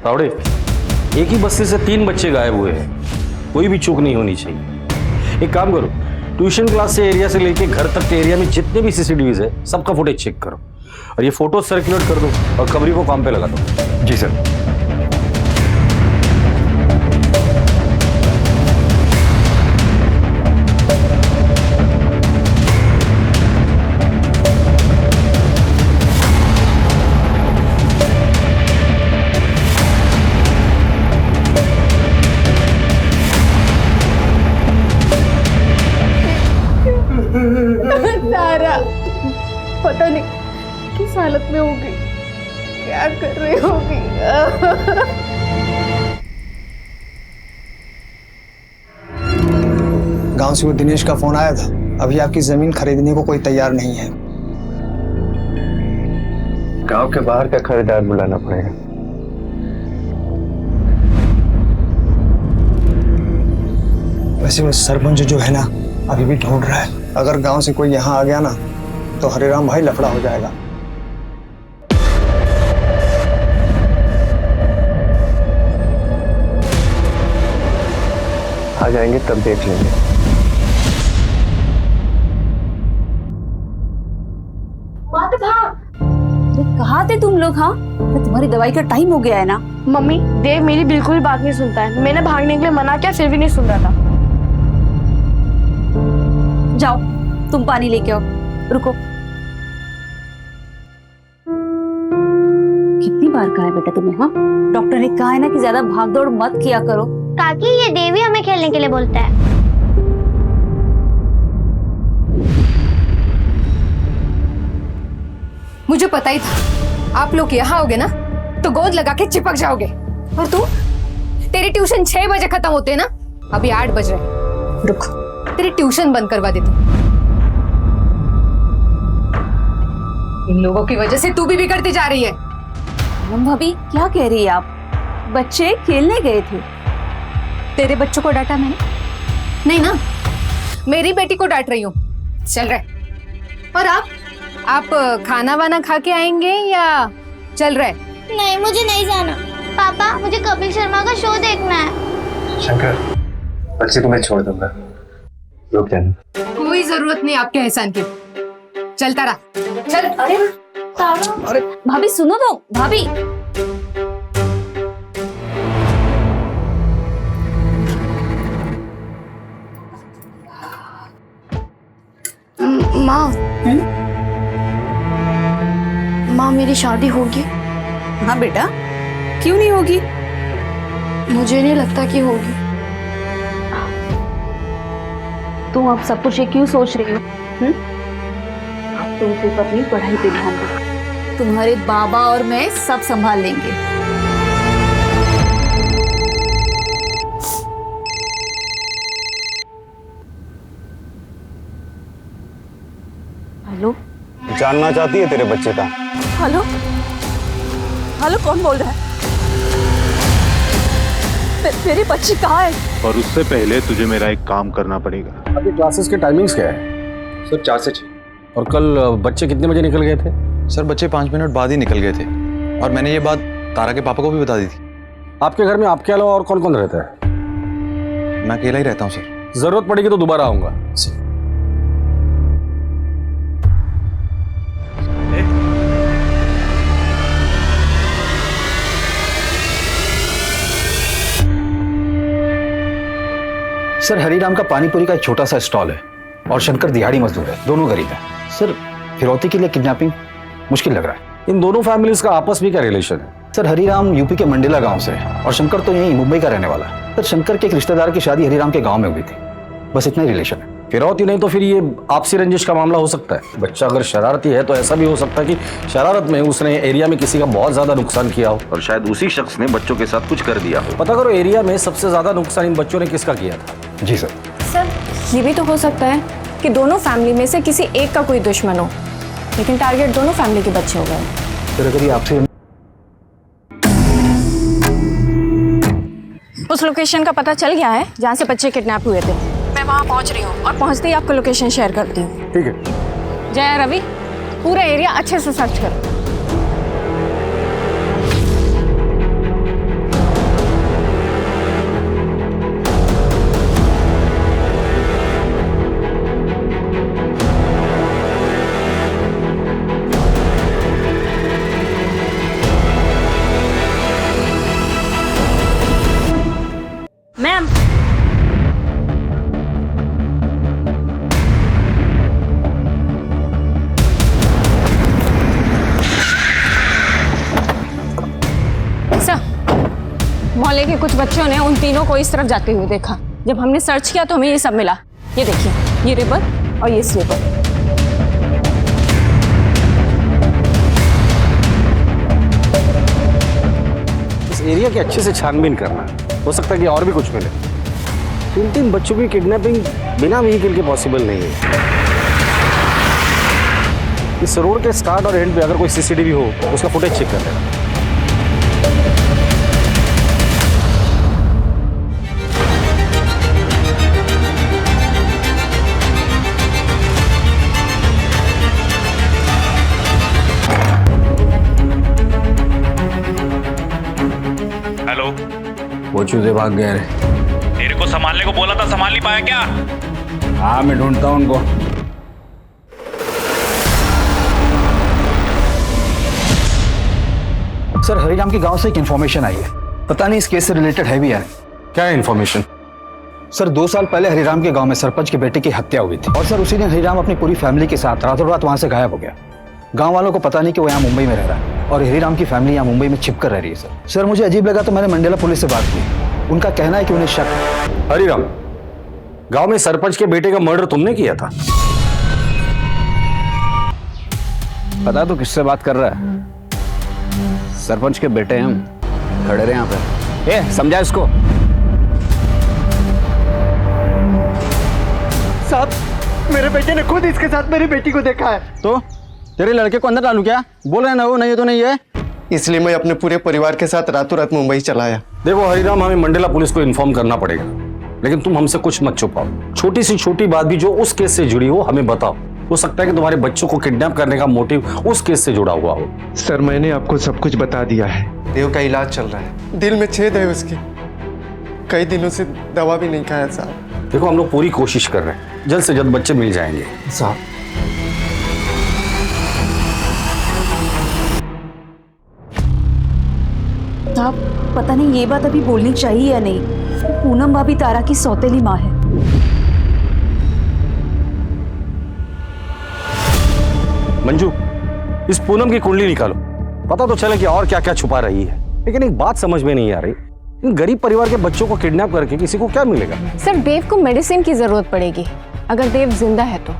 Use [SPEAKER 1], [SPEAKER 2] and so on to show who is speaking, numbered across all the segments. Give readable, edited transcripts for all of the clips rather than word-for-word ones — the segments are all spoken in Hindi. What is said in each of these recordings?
[SPEAKER 1] तावड़े, एक ही बस्ती से 3 बच्चे गायब हुए हैं, कोई भी चूक नहीं होनी चाहिए। एक काम करो, ट्यूशन क्लास से एरिया से लेके घर तक के एरिया में जितने भी सीसीटीवीज है सबका फुटेज चेक करो और ये फोटो सर्कुलेट कर दो और खबरी को काम पे लगा दो।
[SPEAKER 2] जी सर।
[SPEAKER 3] सारा पता नहीं किस हालत में होगी, क्या कर रही होगी।
[SPEAKER 4] गांव से वो दिनेश का फोन आया था, अभी आपकी जमीन खरीदने को कोई तैयार नहीं है।
[SPEAKER 2] गांव के बाहर का खरीदार बुलाना पड़ेगा।
[SPEAKER 4] वैसे वो सरपंच जो है ना अभी भी ढूंढ रहा है, अगर गांव से कोई यहाँ आ गया ना तो हरिराम भाई लफड़ा हो जाएगा।
[SPEAKER 2] आ जाएंगे तब देख लेंगे।
[SPEAKER 5] कहाँ थे तुम लोग? हाँ, तुम्हारी दवाई का टाइम हो गया है ना।
[SPEAKER 3] मम्मी, देव मेरी बिल्कुल भी बात नहीं सुनता है। मैंने भागने के लिए मना किया, फिर भी नहीं सुन रहा था।
[SPEAKER 5] जाओ तुम पानी लेके आओ। रुको, कितनी बार कहा है बेटा तुम्हें? हाँ, डॉक्टर ने कहा है ना कि ज्यादा भाग दौड़ मत किया करो।
[SPEAKER 6] काकी, ये देवी हमें खेलने के लिए बोलता है।
[SPEAKER 7] मुझे पता ही था आप लोग यहाँ आओगे ना तो गोद लगा के चिपक जाओगे। और तू, तेरी ट्यूशन 6 बजे खत्म होते है ना, अभी 8 बज रहे। रुक, तेरी ट्यूशन बंद करवा देती हूँ। इन लोगों की वजह से तू भी बिगड़ती जा रही है।
[SPEAKER 5] भाभी क्या कह रही है आप? बच्चे खेलने गए थे।
[SPEAKER 7] तेरे बच्चों को डांटा मैंने? नहीं ना, मेरी बेटी को डांट रही हूँ। चल रहे। और आप खाना वाना खा के आएंगे या चल रहे?
[SPEAKER 6] नहीं, मुझे नहीं जाना। पापा, मुझे कपिल शर्मा का शो देखना है।
[SPEAKER 2] शंकर, बच्चे को मैं छोड़ दूंगा, रुक जाना।
[SPEAKER 7] कोई जरूरत नहीं आपके एहसान की। चलता रहा, चल।
[SPEAKER 5] अरे भाभी सुनो तो, भाभी।
[SPEAKER 3] माँ, मेरी शादी होगी?
[SPEAKER 5] हाँ बेटा, क्यों नहीं होगी?
[SPEAKER 3] मुझे नहीं लगता कि होगी।
[SPEAKER 5] तुम अब सब कुछ ये क्यों सोच रही हो? अब तुम सिर्फ अपनी पढ़ाई पे ध्यान दो। तुम्हारे बाबा और मैं सब संभाल लेंगे। हेलो,
[SPEAKER 8] जानना चाहती है तेरे बच्चे का?
[SPEAKER 5] हेलो, हेलो, कौन बोल रहा है? मेरी बच्ची कहाँ है?
[SPEAKER 8] और उससे पहले तुझे मेरा एक काम करना पड़ेगा।
[SPEAKER 1] अभी क्लासेस के टाइमिंग्स क्या है?
[SPEAKER 2] सर 4 से 6।
[SPEAKER 1] और कल बच्चे कितने बजे निकल गए थे?
[SPEAKER 2] सर बच्चे 5 मिनट बाद ही निकल गए थे और मैंने ये बात तारा के पापा को भी बता दी थी।
[SPEAKER 1] आपके घर में आपके अलावा और कौन कौन रहता है?
[SPEAKER 2] मैं अकेला ही रहता हूँ सर।
[SPEAKER 1] जरूरत पड़ेगी तो दोबारा आऊंगा।
[SPEAKER 9] सर हरिराम का पानीपुरी का एक छोटा सा स्टॉल है और शंकर दिहाड़ी मजदूर है, दोनों गरीब हैं। सर फिरौती के लिए किडनैपिंग मुश्किल लग रहा है।
[SPEAKER 1] इन दोनों फैमिलीज का आपस में क्या रिलेशन है?
[SPEAKER 9] सर हरिराम यूपी के मंडेला गांव से है और शंकर तो यहीं मुंबई का रहने वाला है। सर शंकर के एक रिश्तेदार की शादी हरिराम के गांव में हुई थी, बस इतना ही रिलेशन है।
[SPEAKER 1] फिरौती नहीं तो फिर ये आपसी रंजिश का मामला हो सकता है। बच्चा अगर शरारती है तो ऐसा भी हो सकता है कि शरारत में उसने एरिया में किसी का बहुत ज्यादा नुकसान किया हो और शायद उसी शख्स ने बच्चों के साथ कुछ कर दिया हो। पता करो एरिया में सबसे ज्यादा नुकसान इन बच्चों ने किसका किया था।
[SPEAKER 9] जी सर।
[SPEAKER 3] सर, ये भी तो हो सकता है कि दोनों फैमिली में से किसी एक का कोई दुश्मन हो, लेकिन टारगेट दोनों फैमिली के बच्चे हो गए।
[SPEAKER 9] सर अगर ये आपसे
[SPEAKER 3] उस लोकेशन का पता चल गया है जहाँ से बच्चे किडनैप हुए थे। मैं वहाँ पहुँच रही हूँ और पहुँचते ही आपको लोकेशन शेयर करती हूँ।
[SPEAKER 1] ठीक है।
[SPEAKER 3] जय रवि, पूरा एरिया अच्छे से सर्च करो। मोहल्ले के कुछ बच्चों ने उन तीनों को इस तरफ जाते हुए देखा। जब हमने सर्च किया तो हमें ये सब मिला। ये देखिए, ये रिबन और ये स्लीपर।
[SPEAKER 1] इस एरिया की अच्छे से छानबीन करना, हो सकता है कि और भी कुछ मिले। 3 बच्चों की किडनैपिंग बिना व्हीकल के पॉसिबल नहीं है। इस रोड के स्टार्ट और एंड पे अगर कोई सीसीटीवी हो तो उसका फुटेज चेक कर लेना।
[SPEAKER 10] हेलो,
[SPEAKER 9] वो चूजे भाग गए रे।
[SPEAKER 10] तेरे को संभालने को बोला था, संभाल नहीं पाया क्या?
[SPEAKER 9] हाँ, मैं ढूंढता हूँ उनको। सर, हरिराम के गांव से एक इन्फॉर्मेशन आई है। पता नहीं इस केस से रिलेटेड है भी या नहीं।
[SPEAKER 1] क्या है इन्फॉर्मेशन?
[SPEAKER 9] सर, 2 साल पहले हरिराम के गांव में सरपंच के बेटे की हत्या हुई थी और सर उसी दिन हरिराम अपनी पूरी फैमिली के साथ रातों रात वहां से गायब हो गया। गांव वालों को पता नहीं कि वो यहाँ मुंबई में रह रहा है और हरिराम की फैमिली यहाँ मुंबई में छिपकर रह रही है। सर मुझे अजीब लगा तो मैंने मंडेला पुलिस से बात की। उनका कहना है कि उन्हें शक है।
[SPEAKER 1] हरिराम, गांव में सरपंच के बेटे का मर्डर तुमने किया था?
[SPEAKER 9] पता तो किससे बात कर रहा है? सरपंच के बेटे हैं हम, खड़े रहे यहाँ पे। ए, समझा इसको?
[SPEAKER 4] साहब, मेरे बेटे ने खुद इसके साथ मेरी बेटी को देखा है।
[SPEAKER 9] तो तेरे लड़के को अंदर डालू क्या? बोल रहे ना वो नहीं है तो नहीं है।
[SPEAKER 4] इसलिए मैं अपने पूरे परिवार के साथ रातों रात मुंबई चला आया।
[SPEAKER 1] देखो हरिराम, हमें मंडेला पुलिस को इन्फॉर्म करना पड़ेगा, लेकिन तुम हमसे कुछ मत छुपाओ। छोटी सी छोटी बात भी जो उस केस से जुड़ी हो हमें बताओ। हो सकता है कि तुम्हारे बच्चों को किडनैप करने का मोटिव उस केस से जुड़ा हुआ हो।
[SPEAKER 11] सर, मैंने आपको सब कुछ बता दिया है।
[SPEAKER 4] देव का इलाज चल रहा है, दिल में छेद है उसके। कई दिनों से दवा भी नहीं खाया साहब।
[SPEAKER 1] देखो, हम लोग पूरी कोशिश कर रहे हैं, जल्द से जल्द बच्चे मिल जाएंगे।
[SPEAKER 4] साहब,
[SPEAKER 5] साहब, पता नहीं ये बात अभी बोलनी चाहिए या नहीं। पूनम भाभी तारा की सौतेली माँ है।
[SPEAKER 1] मंजू, इस पूनम की कुंडली निकालो, पता तो चले कि और क्या क्या छुपा रही है। लेकिन एक बात समझ में नहीं आ रही, इन गरीब परिवार के बच्चों को किडनैप करके किसी को क्या मिलेगा?
[SPEAKER 3] सर, देव को मेडिसिन की जरूरत पड़ेगी, अगर देव जिंदा है तो।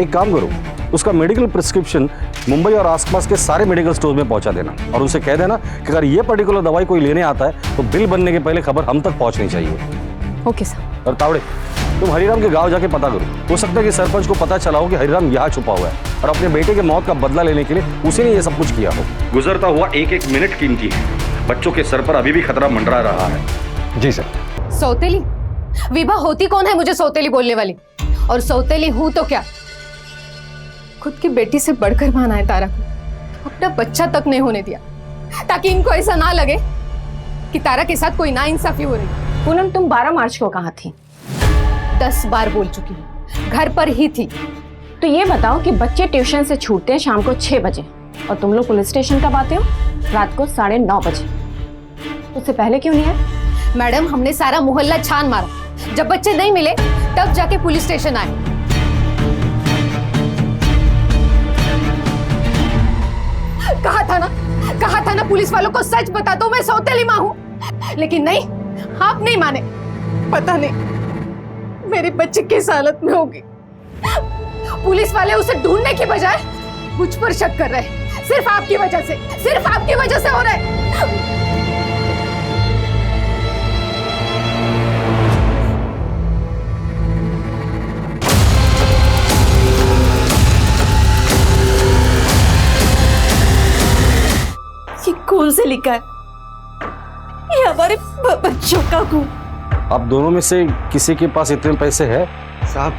[SPEAKER 1] एक काम करो, उसका मेडिकल प्रिस्क्रिप्शन मुंबई और आसपास के सारे मेडिकल स्टोर में पहुंचा देना और उसे कह देना कि अगर ये पर्टिकुलर दवाई कोई लेने आता है तो बिल बनने के पहले खबर हम तक पहुंचनी चाहिए।
[SPEAKER 3] Okay sir.
[SPEAKER 1] और तावड़े, तुम हरिराम के गांव जाके पता करो। हो सकता है कि सरपंच को पता चला हो कि हरिराम यहाँ छुपा हुआ है और अपने बेटे के मौत का बदला लेने के लिए उसी ने ये सब कुछ किया हो। गुजरता हुआ एक एक मिनट कीमती है। बच्चों के सर पर अभी भी खतरा मंडरा रहा है।
[SPEAKER 9] जी सर।
[SPEAKER 7] सौतेली? विभा होती कौन है मुझे सौतेली बोलने वाली? और सौतेली हूं तो क्या, खुद की बेटी से बढ़कर माना है तारा को। अपना बच्चा तक नहीं होने दिया ताकि इनको ऐसा ना लगे कि तारा के साथ कोई नाइंसाफी हो रही।
[SPEAKER 3] पूनम, तुम 12 मार्च को कहाँ थी?
[SPEAKER 7] 10 बार बोल चुकी हूँ, घर पर ही थी।
[SPEAKER 3] तो ये बताओ कि बच्चे ट्यूशन से छूटते हैं शाम को 6 बजे और तुम लोग पुलिस स्टेशन कब आते हो? रात को 9:30 बजे। उससे पहले क्यों नहीं आए?
[SPEAKER 7] मैडम, हमने सारा मोहल्ला छान मारा, जब बच्चे नहीं मिले तब जाके पुलिस स्टेशन आए। कहा था ना पुलिस वालों को सच बता दो, मैं सौतेली माँ हूँ। लेकिन नहीं, आप नहीं माने। पता नहीं मेरे बच्चे किस हालत में होगी। पुलिस वाले उसे ढूंढने की बजाय मुझ पर शक कर रहे हैं। सिर्फ आपकी वजह से हो रहा है।
[SPEAKER 5] ये कौन से लिखा है? ये हमारे बच्चों का खून।
[SPEAKER 1] आप दोनों में से किसी के पास इतने पैसे हैं?
[SPEAKER 4] साहब,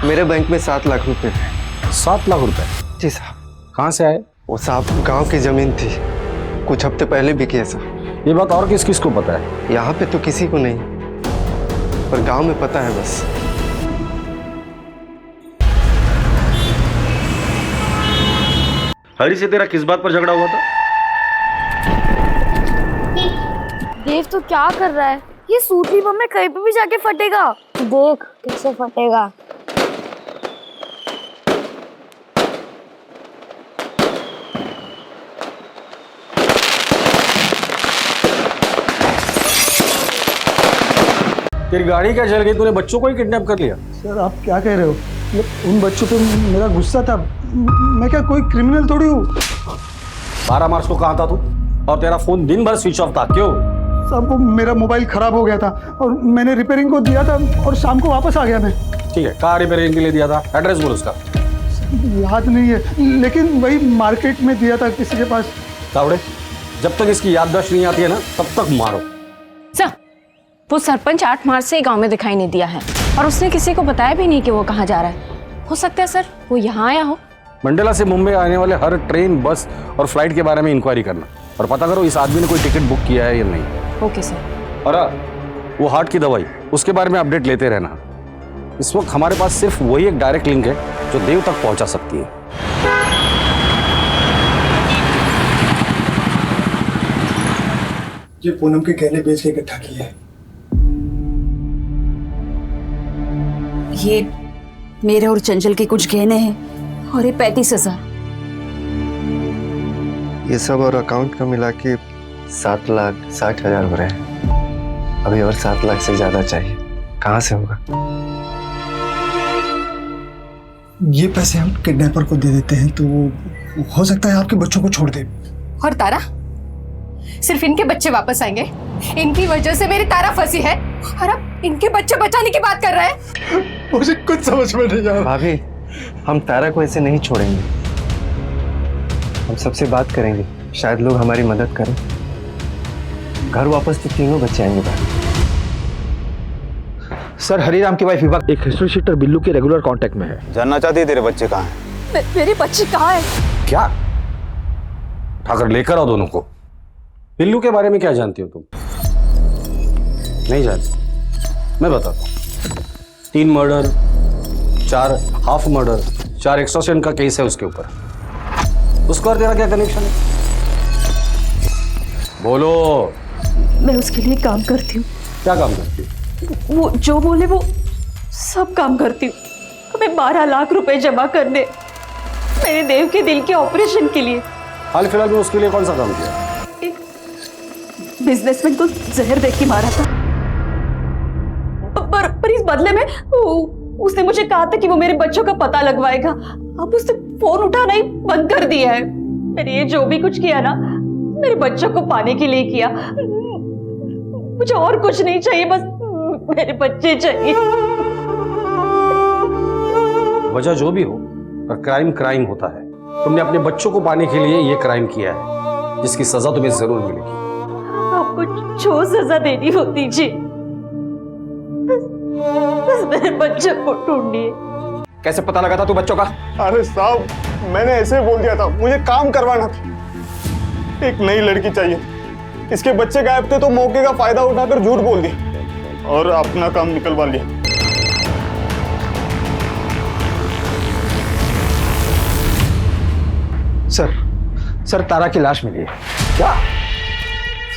[SPEAKER 4] मेरे बैंक में 7 लाख रुपए थे।
[SPEAKER 1] 7 लाख रुपए?
[SPEAKER 4] जी साहब।
[SPEAKER 1] कहाँ से आए?
[SPEAKER 4] वो साहब गांव की जमीन थी, कुछ हफ्ते पहले बिकी है साहब।
[SPEAKER 1] ये बात और किस किस को पता है?
[SPEAKER 4] यहाँ पे तो किसी को नहीं, पर गांव में पता है बस।
[SPEAKER 1] हरी से तेरा किस बात पर झगड़ा हुआ था?
[SPEAKER 6] देव तो क्या कर रहा है? ये सूट भी बम में कहीं पे भी जाके फटेगा। देख कैसे फटेगा।
[SPEAKER 1] तेरी गाड़ी क्या जल गई, तूने बच्चों को ही किडनैप कर लिया?
[SPEAKER 4] सर आप क्या कह रहे हो? मतलब उन बच्चों पे मेरा गुस्सा था। मैं क्या कोई क्रिमिनल थोड़ी हूँ।
[SPEAKER 1] 12 मार्च को कहाँ था तू? और तेरा फोन दिन भर स्विच ऑफ था, क्यों?
[SPEAKER 4] साहब वो मेरा मोबाइल खराब हो गया था और मैंने रिपेयरिंग को दिया था और शाम को वापस आ गया मैं।
[SPEAKER 1] ठीक है, कहाँ रिपेयरिंग के लिए दिया था? एड्रेस बोल उसका।
[SPEAKER 4] याद नहीं है, लेकिन वही मार्केट में दिया था किसी के पास।
[SPEAKER 1] तावड़े, जब तक इसकी याददाश्त नहीं आती है ना, तब तक मारो।
[SPEAKER 3] सर, वो सरपंच 8 मार्च से गांव में दिखाई नहीं दिया है और उसने किसी को बताया भी नहीं कि वो कहाँ जा रहा है। हो सकता है सर वो यहाँ आया हो।
[SPEAKER 1] मंडला से मुंबई आने वाले हर ट्रेन, बस और फ्लाइट के बारे में इंक्वायरी करना और पता करो इस आदमी ने कोई टिकट बुक किया है या नहीं।
[SPEAKER 3] Okay sir.
[SPEAKER 1] और वो हार्ट की दवाई, उसके बारे में अपडेट लेते रहना। इस वक्त हमारे पास सिर्फ वही एक डायरेक्ट लिंक है जो देव तक पहुंचा सकती है।
[SPEAKER 4] ये पूनम के गहने बेच के इकट्ठा किए हैं।
[SPEAKER 5] ये मेरे और चंचल के कुछ गहने हैं और ये 35,000।
[SPEAKER 12] ये सब और अकाउंट का मिला के 7,60,000 हो रहे हैं। अभी और 7 लाख से ज्यादा चाहिए, कहाँ से होगा?
[SPEAKER 4] ये पैसे हम किडनैपर को दे देते हैं तो वो हो सकता है आपके बच्चों को छोड़ दे।
[SPEAKER 7] और तारा, सिर्फ इनके बच्चे वापस आएंगे। इनकी वजह से मेरी तारा फंसी है और अब इनके बच्चे बचाने की बात कर रहा है।
[SPEAKER 4] मुझे कुछ समझ में नहीं आ रहा।
[SPEAKER 12] भाभी, हम तारा को ऐसे नहीं छोड़ेंगे। हम सबसे बात करेंगे, शायद लोग हमारी मदद करें। घर वापस तो तीनों बच्चे आएंगे भाभी।
[SPEAKER 9] सर, हरिराम की वाइफ विभा एक हिस्ट्री शीटर बिल्लू के रेगुलर कांटेक्ट में है।
[SPEAKER 8] जानना चाहती है तेरे बच्चे कहाँ हैं?
[SPEAKER 5] मेरे बच्चे कहाँ हैं?
[SPEAKER 1] क्या? उठाकर लेकर आओ दोनों को। बिल्लू के बारे में क्या जानती हो तुम? नहीं जानती? मैं बताता हूँ। 3 मर्डर, 4 हाफ मर्डर, 4 एक्सटॉर्शन का केस है उसके ऊपर। उसका और तेरा क्या कनेक्शन है? बोलो।
[SPEAKER 6] मैं उसके लिए काम करती हूँ।
[SPEAKER 1] क्या काम करती है?
[SPEAKER 6] वो जो बोले वो सब काम करती हूँ। हमें 12 लाख रुपए जमा करने मेरे देव के दिल के ऑपरेशन के लिए।
[SPEAKER 1] हाल फिलहाल में उसके लिए कौन सा काम किया?
[SPEAKER 6] एक बिजनेसमैन को जहर देख के मारा था, पर इस बदले में उसने मुझे कहा था कि वो मेरे बच्चों का पता लगवाएगा। अब उसने फोन उठाना ही बंद कर दिया है। मैंने ये जो भी कुछ किया ना, मेरे बच्चों को पाने के लिए किया। मुझे और कुछ नहीं चाहिए, बस मेरे बच्चे चाहिए।
[SPEAKER 1] वजह जो भी हो, पर क्राइम क्राइम होता है। तुमने अपने बच्चों को पाने के लिए ये क्राइम किया है, जिसकी सजा तुम्हें जरूर मिलेगी।
[SPEAKER 6] आपको जो सजा देनी हो दीजिए, बस मेरे बच्चे को ढूंढिए।
[SPEAKER 9] कैसे पता लगा था तू बच्चों का?
[SPEAKER 8] अरे साहब, मैंने ऐसे बोल दिया था, मुझे काम करवाना था। एक नई लड़की चाहिए, इसके बच्चे गायब थे तो मौके का फायदा उठाकर झूठ बोल दिया और अपना काम निकलवा लिया।
[SPEAKER 9] सर, तारा की लाश मिली है।
[SPEAKER 1] क्या?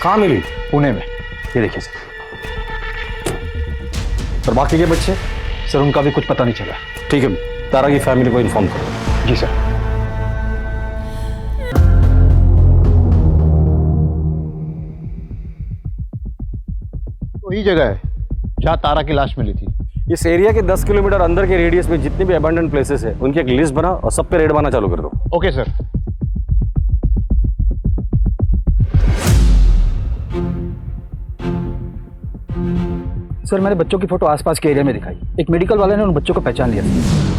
[SPEAKER 1] कहाँ मिली?
[SPEAKER 9] पुणे में। ये देखिए सर।
[SPEAKER 1] और बाकी के बच्चे?
[SPEAKER 9] सर, उनका भी कुछ पता नहीं चला।
[SPEAKER 1] ठीक है, तारा की फैमिली को इन्फॉर्म करो।
[SPEAKER 9] जी सर।
[SPEAKER 11] वही जगह है जहाँ तारा की लाश मिली थी।
[SPEAKER 1] इस एरिया के 10 किलोमीटर अंदर के रेडियस में जितने भी अबैंडन प्लेसेस है, उनकी एक लिस्ट बना और सब पे रेड बनाना चालू कर दो।
[SPEAKER 11] Okay sir.
[SPEAKER 9] सर, मैंने बच्चों की फोटो आसपास के एरिया में दिखाई। एक मेडिकल वाले ने उन बच्चों को पहचान लिया।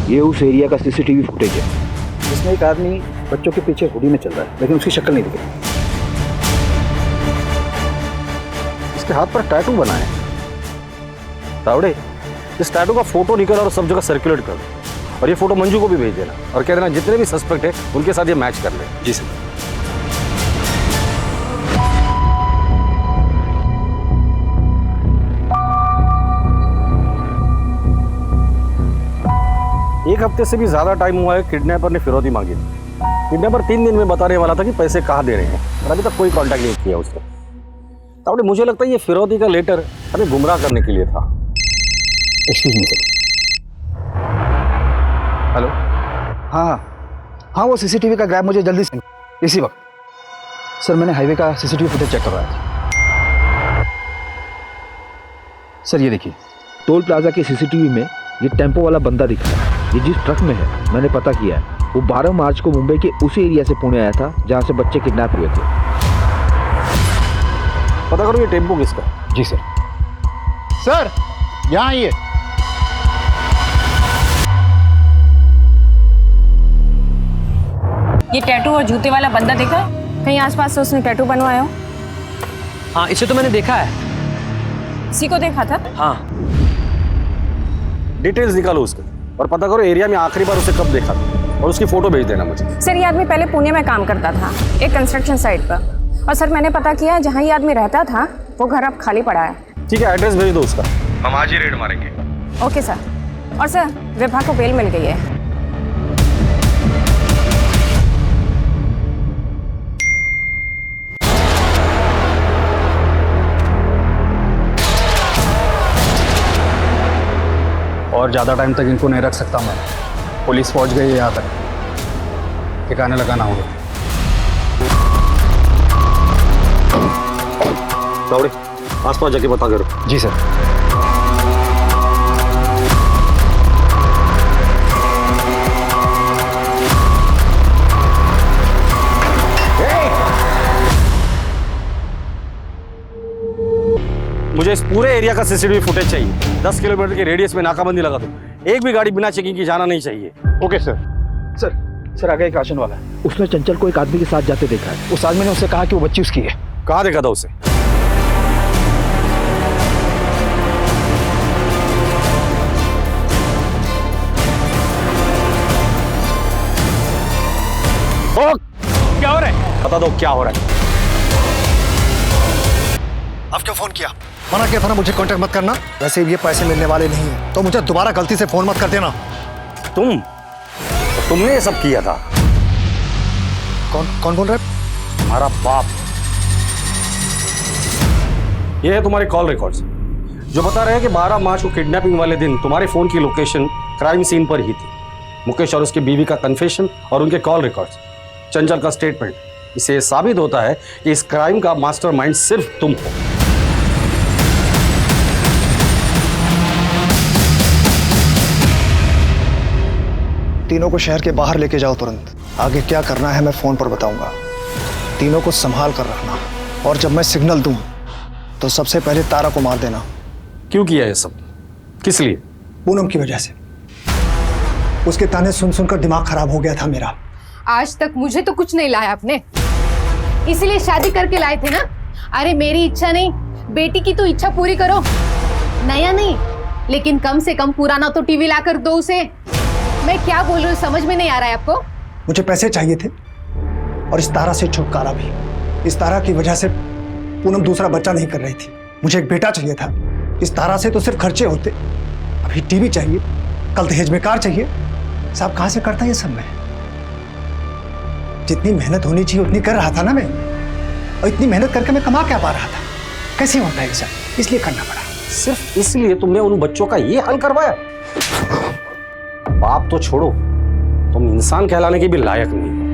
[SPEAKER 9] ये उस एरिया का सीसीटीवी फुटेज है, जिसमें एक आदमी बच्चों के पीछे हुडी में चल रहा है, लेकिन उसकी शक्ल नहीं दिख रही।
[SPEAKER 1] इसके हाथ पर टैटू बना है। तावड़े, इस टैटू का फोटो निकल और सब जगह सर्कुलेट कर दो और ये फोटो मंजू को भी भेज देना और कह देना जितने भी सस्पेक्ट है उनके साथ ये मैच कर ले।
[SPEAKER 9] जी सर।
[SPEAKER 1] एक हफ्ते से भी ज्यादा टाइम हुआ है किडनैपर ने फिरौती मांगी थी। किडनैपर 3 दिन में बताने वाला था कि पैसे कहाँ दे रहे हैं और अभी तक कोई कांटेक्ट नहीं किया उसने। तावड़े, मुझे लगता है ये फिरौती का लेटर हमें गुमराह करने के लिए था।
[SPEAKER 9] Excuse me sir. हेलो। हाँ, वो सीसीटीवी का ग्रैब मुझे जल्दी से इसी वक्त। सर, मैंने हाईवे का सीसीटीवी फुटेज चेक करवाया था। सर, ये देखिए।
[SPEAKER 13] टोल प्लाजा के सीसीटीवी में ये टेम्पो वाला बंदा दिखा है। ये जिस ट्रक में है, मैंने पता किया है, वो 12 मार्च को मुंबई के उसी एरिया से पुणे आया था जहां से बच्चे किडनैप हुए थे।
[SPEAKER 1] पता करो ये टेम्पो किसका है।
[SPEAKER 13] जी सर।
[SPEAKER 11] सर यहाँ आइए।
[SPEAKER 3] ये टैटू और जूते वाला बंदा देखा है? कहीं आसपास से उसने टैटू बनवाया हो?
[SPEAKER 12] हाँ, इसे तो मैंने देखा है।
[SPEAKER 3] इसी को देखा था?
[SPEAKER 12] हाँ।
[SPEAKER 1] डिटेल्स निकालो उसके और पता करो एरिया में आखिरी बार उसे कब देखा था और उसकी फोटो भेज देना मुझे।
[SPEAKER 3] सर ये आदमी पहले पुणे में काम करता था एक कंस्ट्रक्शन साइट पर, और सर मैंने पता किया जहाँ ये आदमी रहता था वो घर अब खाली पड़ा है।
[SPEAKER 1] ठीक है, एड्रेस भेज दो उसका, हम आज ही रेड मारेंगे।
[SPEAKER 3] Okay sir. और सर विभा को बेल मिल गई है।
[SPEAKER 9] और ज़्यादा टाइम तक इनको नहीं रख सकता मैं। पुलिस पहुंच गई है यहाँ तक, ठिकाने लगाना होगा।
[SPEAKER 1] दौड़े आसपास जाके पता करो।
[SPEAKER 9] जी सर।
[SPEAKER 1] मुझे इस पूरे एरिया का सीसीटीवी फुटेज चाहिए। 10 किलोमीटर के रेडियस में नाकाबंदी लगा दो। एक भी गाड़ी बिना चेकिंग की जाना नहीं चाहिए।
[SPEAKER 11] Okay sir.
[SPEAKER 13] सर आगे एक राशन वाला है, उसने चंचल को एक आदमी के साथ जाते देखा है। उस आदमी ने उससे कहा कि वो बच्ची उसकी है।
[SPEAKER 1] कहाँ देखा था उसे? ओ, क्या हो रहा है? बता दो क्या हो रहा है।
[SPEAKER 4] अब क्यों फोन किया? मना किया था ना मुझे कांटेक्ट मत करना। वैसे ये पैसे मिलने वाले नहीं है तो मुझे दोबारा गलती से फोन मत कर देना।
[SPEAKER 1] तुमने ये सब किया था?
[SPEAKER 4] कौन बोल रहा है?
[SPEAKER 1] हमारा बाप। ये है तुम्हारे कॉल रिकॉर्ड्स जो बता रहे हैं कि 12 मार्च को किडनैपिंग वाले दिन तुम्हारे फोन की लोकेशन क्राइम सीन पर ही थी। मुकेश और उसकी बीवी का कन्फेशन और उनके कॉल रिकॉर्ड्स, चंचल का स्टेटमेंट, इससे यह साबित होता है कि इस क्राइम का मास्टरमाइंड सिर्फ तुम हो।
[SPEAKER 4] तीनों को शहर के बाहर लेके जाओ तुरंत। आगे क्या करना है मैं फोन पर बताऊंगा। तीनों को संभाल कर रखना, और जब मैं सिग्नल दूं तो सबसे पहले तारा को मार देना।
[SPEAKER 1] क्यों किया ये सब? किस लिए?
[SPEAKER 4] पूनम की वजह से। उसके ताने सुन सुनकर दिमाग खराब हो गया था मेरा।
[SPEAKER 7] आज तक मुझे तो कुछ नहीं लाया आपने, इसलिए शादी करके लाए थे ना। अरे मेरी इच्छा नहीं, बेटी की तो इच्छा पूरी करो। नया नहीं, लेकिन कम से कम पुराना तो टीवी लाकर दो उसे। मैं क्या बोल रही हूँ समझ में नहीं आ रहा है आपको?
[SPEAKER 4] मुझे पैसे चाहिए थे और इस तारा से छुटकारा भी। इस तारा की वजह से पूनम दूसरा बच्चा नहीं कर रही थी। मुझे एक बेटा चाहिए था। इस तारा से तो सिर्फ खर्चे होते। अभी टीवी चाहिए, कल दहेज में कार चाहिए। साहब कहाँ से करता ये सब मैं? जितनी मेहनत होनी चाहिए उतनी कर रहा था ना मैं, और इतनी मेहनत करके मैं कमा क्या पा रहा था? कैसे होता है ये सब? इसलिए करना पड़ा।
[SPEAKER 1] सिर्फ इसलिए तुमने उन बच्चों का ये हाल करवाया? बाप तो छोड़ो, तुम इंसान कहलाने के भी लायक नहीं हो।